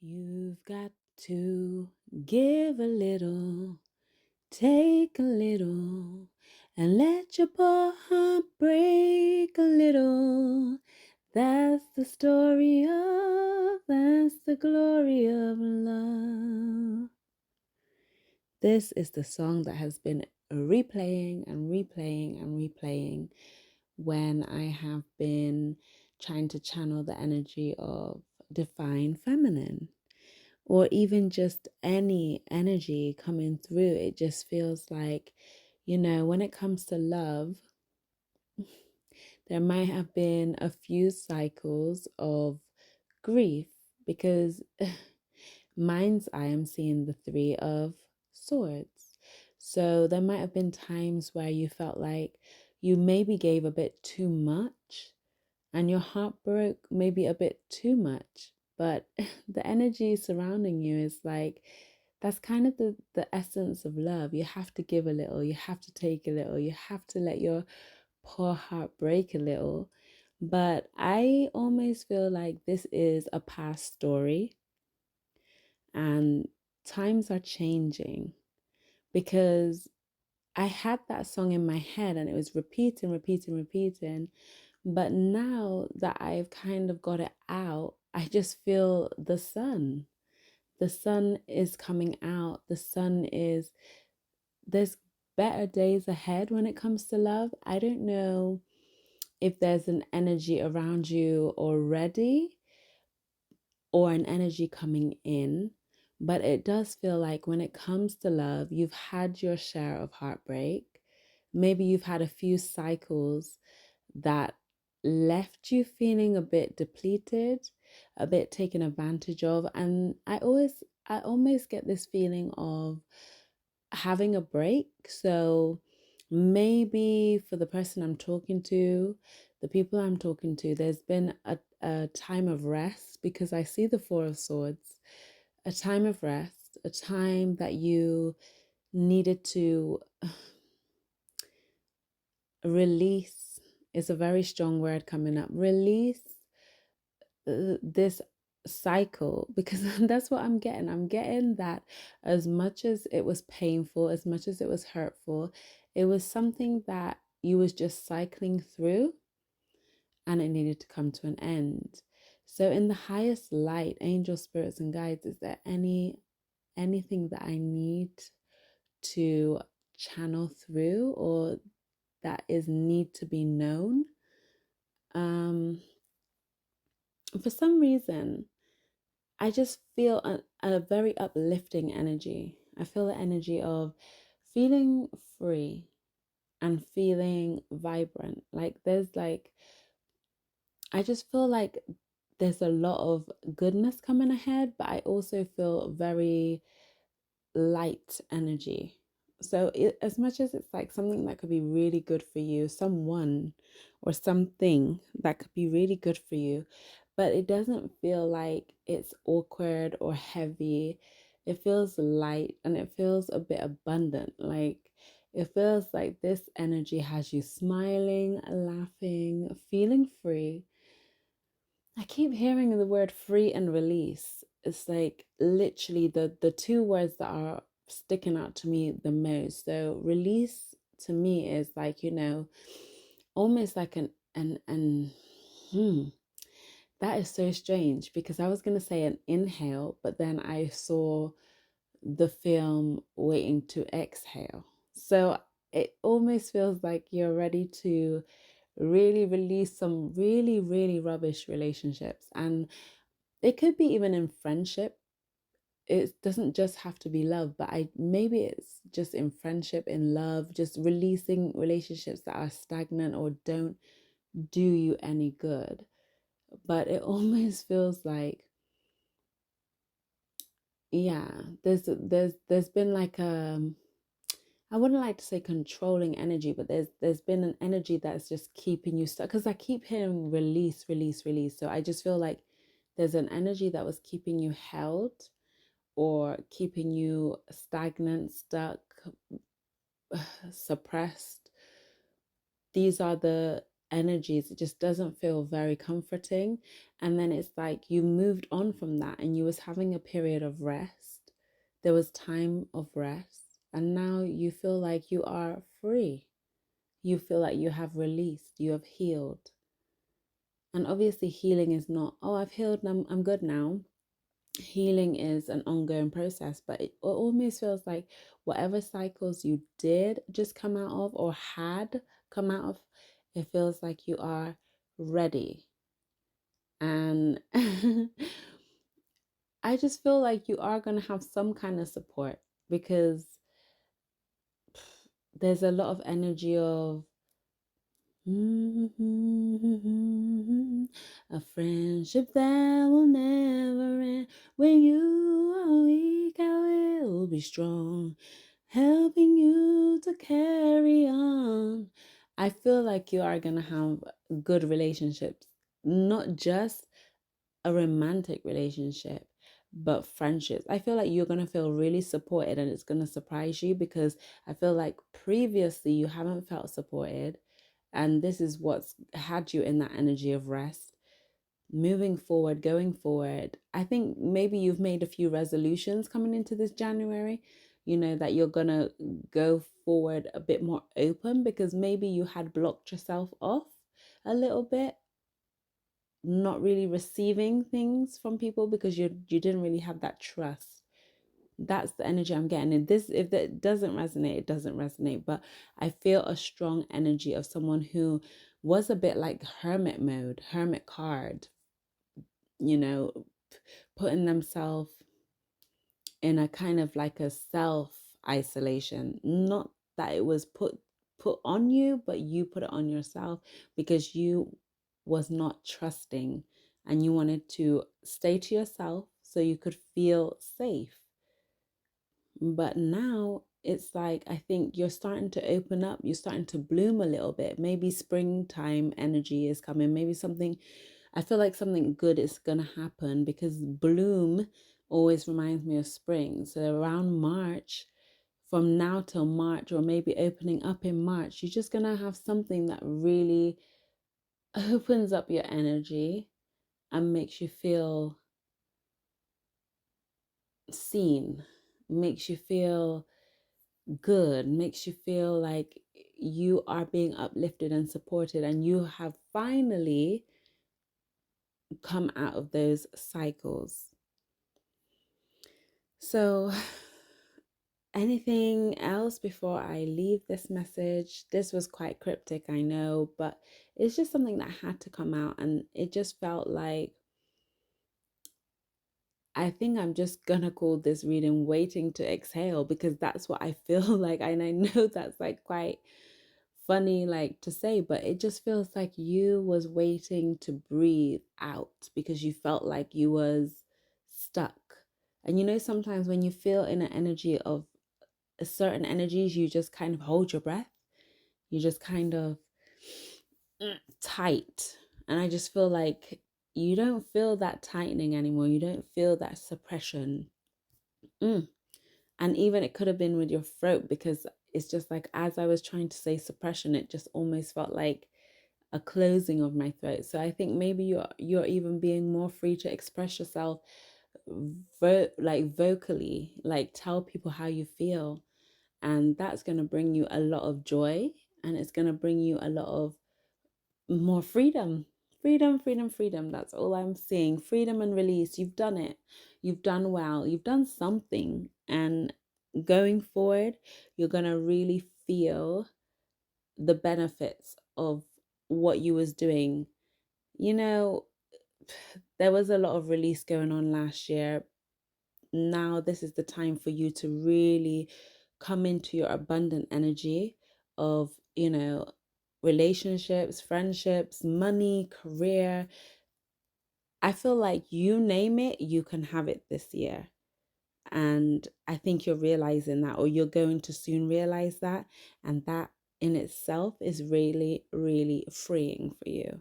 You've got to give a little, take a little, and let your poor heart break a little. That's the story that's the glory of love. This is the song that has been replaying and replaying and replaying when I have been trying to channel the energy of divine feminine, or even just any energy coming through. It just feels like, when it comes to love, there might have been a few cycles of grief because mine's I am seeing the Three of Swords. So there might have been times where you felt like you maybe gave a bit too much and your heart broke maybe a bit too much. But the energy surrounding you is like, that's kind of the essence of love. You have to give a little, you have to take a little, you have to let your poor heart break a little. But I almost feel like this is a past story and times are changing, because I had that song in my head and it was repeating, repeating, repeating. But now that I've kind of got it out, I just feel the sun. The sun is coming out. There's better days ahead when it comes to love. I don't know if there's an energy around you already or an energy coming in, but it does feel like when it comes to love, you've had your share of heartbreak. Maybe you've had a few cycles that left you feeling a bit depleted, a bit taken advantage of. And I almost get this feeling of having a break. So maybe for the person I'm talking to, the people I'm talking to, there's been a time of rest, because I see the Four of Swords, a time of rest, a time that you needed to release is a very strong word coming up. Release this cycle, because that's what I'm getting. I'm getting that as much as it was painful, as much as it was hurtful, it was something that you was just cycling through and it needed to come to an end. So in the highest light, angel spirits and guides, is there anything that I need to channel through, or that is need to be known? For some reason, I just feel a very uplifting energy. I feel the energy of feeling free and feeling vibrant. I just feel like there's a lot of goodness coming ahead, but I also feel very light energy. So as much as it's like something that could be really good for you, someone or something that could be really good for you, but it doesn't feel like it's awkward or heavy. It feels light and it feels a bit abundant. Like it feels like this energy has you smiling, laughing, feeling free. I keep hearing the word free and release. It's like literally the two words that are sticking out to me the most. So release to me is like, almost like an that is so strange, because I was gonna say an inhale, but then I saw the film Waiting to Exhale. So it almost feels like you're ready to really release some really, really rubbish relationships. And it could be even in friendship. It doesn't just have to be love, but I maybe it's just in friendship, in love, just releasing relationships that are stagnant or don't do you any good. But it almost feels like, yeah, there's been like I wouldn't like to say controlling energy, but there's been an energy that's just keeping you stuck. Because I keep hearing release, release, release. So I just feel like there's an energy that was keeping you held or keeping you stagnant, stuck, suppressed. These are the energies, it just doesn't feel very comforting. And then it's like you moved on from that and you was having a period of rest. There was time of rest. And now you feel like you are free. You feel like you have released, you have healed. And obviously healing is not, oh, I've healed and I'm good now. Healing is an ongoing process, but it almost feels like whatever cycles you did just come out of or had come out of, it feels like you are ready. And I just feel like you are going to have some kind of support because there's a lot of energy of a friendship that will never end. When you are weak, I will be strong, helping you to carry on. I feel like you are going to have good relationships, not just a romantic relationship, but friendships. I feel like you're going to feel really supported and it's going to surprise you because I feel like previously you haven't felt supported. And this is what's had you in that energy of rest. Moving forward, going forward, I think maybe you've made a few resolutions coming into this January, that you're going to go forward a bit more open because maybe you had blocked yourself off a little bit, not really receiving things from people because you didn't really have that trust. That's the energy I'm getting. And this, if that doesn't resonate, it doesn't resonate. But I feel a strong energy of someone who was a bit like hermit mode, hermit card, you know, putting themselves in a kind of like a self isolation. Not that it was put on you, but you put it on yourself because you was not trusting and you wanted to stay to yourself so you could feel safe. But now it's like, I think you're starting to open up, you're starting to bloom a little bit. Maybe springtime energy is coming. Maybe something, I feel like something good is going to happen because bloom always reminds me of spring. So around March, from now till March, or maybe opening up in March, you're just going to have something that really opens up your energy and makes you feel seen, makes you feel good, makes you feel like you are being uplifted and supported, and you have finally come out of those cycles. So, anything else before I leave this message? This was quite cryptic, I know, but it's just something that had to come out, and it just felt like I think I'm just gonna call this reading Waiting to Exhale because that's what I feel like. And I know that's like quite funny like to say, but it just feels like you was waiting to breathe out because you felt like you was stuck. And sometimes when you feel in an energy of certain energies, you just kind of hold your breath. You just kind of tight. And I just feel like you don't feel that tightening anymore. You don't feel that suppression. And even it could have been with your throat because it's just like as I was trying to say suppression, it just almost felt like a closing of my throat. So I think maybe you're even being more free to express yourself vocally, like tell people how you feel. And that's going to bring you a lot of joy, and it's going to bring you a lot of more freedom. Freedom. That's all I'm seeing. Freedom and release. You've done it. You've done well. You've done something. And going forward, you're going to really feel the benefits of what you was doing. There was a lot of release going on last year. Now this is the time for you to really come into your abundant energy of, relationships, friendships, money, career. I feel like you name it, you can have it this year. And I think you're realizing that, or you're going to soon realize that. And that in itself is really, really freeing for you.